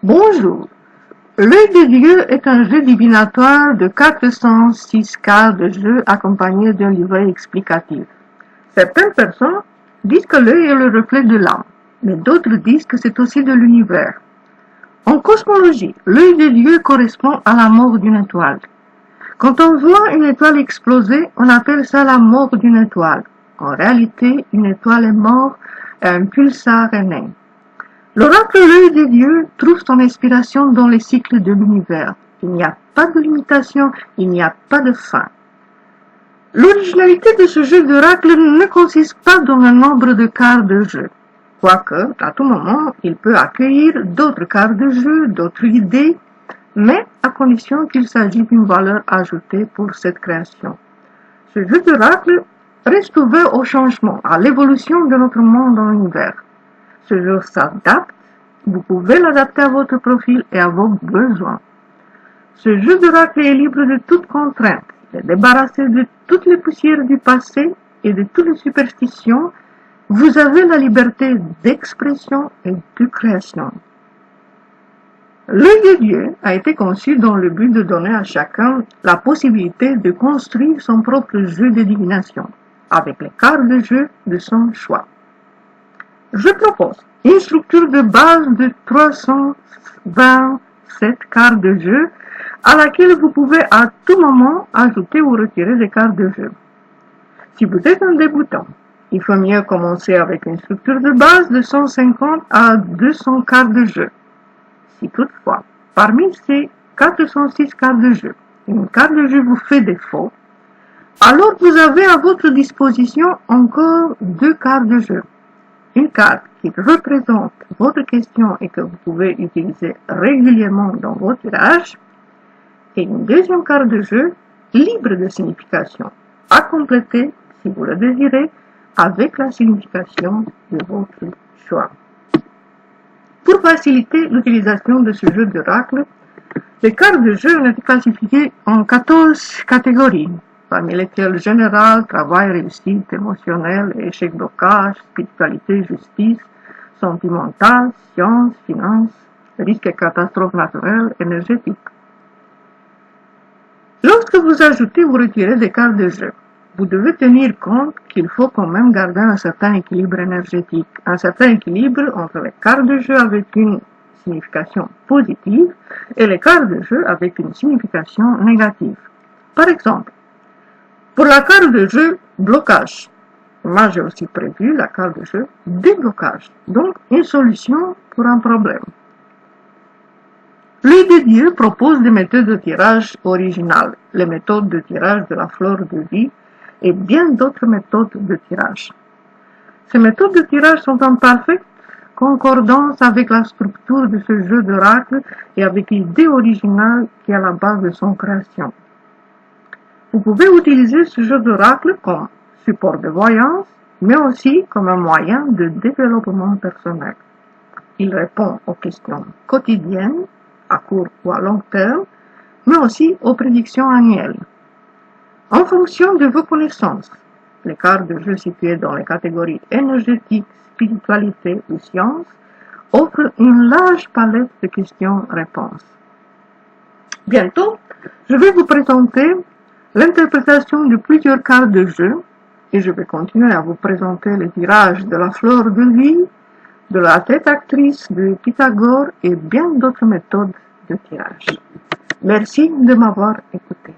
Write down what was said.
Bonjour. L'œil de Dieu est un jeu divinatoire de 406 cartes de jeu accompagné d'un livret explicatif. Certaines personnes disent que l'œil est le reflet de l'âme, mais d'autres disent que c'est aussi de l'univers. En cosmologie, l'œil de Dieu correspond à la mort d'une étoile. Quand on voit une étoile exploser, on appelle ça la mort d'une étoile. En réalité, une étoile est morte et un pulsar est né. L'oracle L'œil de Dieu trouve son inspiration dans les cycles de l'univers. Il n'y a pas de limitation, il n'y a pas de fin. L'originalité de ce jeu d'oracle ne consiste pas dans le nombre de cartes de jeu. Quoique, à tout moment, il peut accueillir d'autres cartes de jeu, d'autres idées, mais à condition qu'il s'agisse d'une valeur ajoutée pour cette création. Ce jeu d'oracle reste ouvert au changement, à l'évolution de notre monde dans l'univers. Ce jeu s'adapte, vous pouvez l'adapter à votre profil et à vos besoins. Ce jeu d'oracle est libre de toute contrainte, il est débarrassé de toutes les poussières du passé et de toutes les superstitions. Vous avez la liberté d'expression et de création. L'œil de Dieu a été conçu dans le but de donner à chacun la possibilité de construire son propre jeu de divination, avec les cartes de jeu de son choix. Je propose une structure de base de 327 cartes de jeu à laquelle vous pouvez à tout moment ajouter ou retirer des cartes de jeu. Si vous êtes un débutant, il faut mieux commencer avec une structure de base de 150 à 200 cartes de jeu. Si toutefois, parmi ces 406 cartes de jeu, une carte de jeu vous fait défaut, alors vous avez à votre disposition encore 2 cartes de jeu. Une carte qui représente votre question et que vous pouvez utiliser régulièrement dans vos tirages, et une deuxième carte de jeu libre de signification, à compléter, si vous le désirez, avec la signification de votre choix. Pour faciliter l'utilisation de ce jeu d'oracle, les cartes de jeu ont été classifiées en 14 catégories, parmi lesquelles général, travail, réussite, émotionnel, échec, blocage, spiritualité, justice, sentimental, science, finance, risque et catastrophe naturelle, énergétique. Lorsque vous ajoutez ou retirez des cartes de jeu, vous devez tenir compte qu'il faut quand même garder un certain équilibre énergétique, un certain équilibre entre les cartes de jeu avec une signification positive et les cartes de jeu avec une signification négative. Par exemple, pour la carte de jeu blocage, moi j'ai aussi prévu la carte de jeu déblocage, donc une solution pour un problème. L'œil de Dieu propose des méthodes de tirage originales, les méthodes de tirage de la fleur de vie et bien d'autres méthodes de tirage. Ces méthodes de tirage sont en parfaite concordance avec la structure de ce jeu d'oracle et avec l'idée originale qui est à la base de son création. Vous pouvez utiliser ce jeu d'oracle comme support de voyance, mais aussi comme un moyen de développement personnel. Il répond aux questions quotidiennes, à court ou à long terme, mais aussi aux prédictions annuelles. En fonction de vos connaissances, les cartes de jeu situées dans les catégories énergétique, spiritualité ou science offrent une large palette de questions-réponses. Bientôt, je vais vous présenter l'interprétation de plusieurs cartes de jeu et je vais continuer à vous présenter les tirages de la fleur de vie, de la tête actrice de Pythagore et bien d'autres méthodes de tirage. Merci de m'avoir écouté.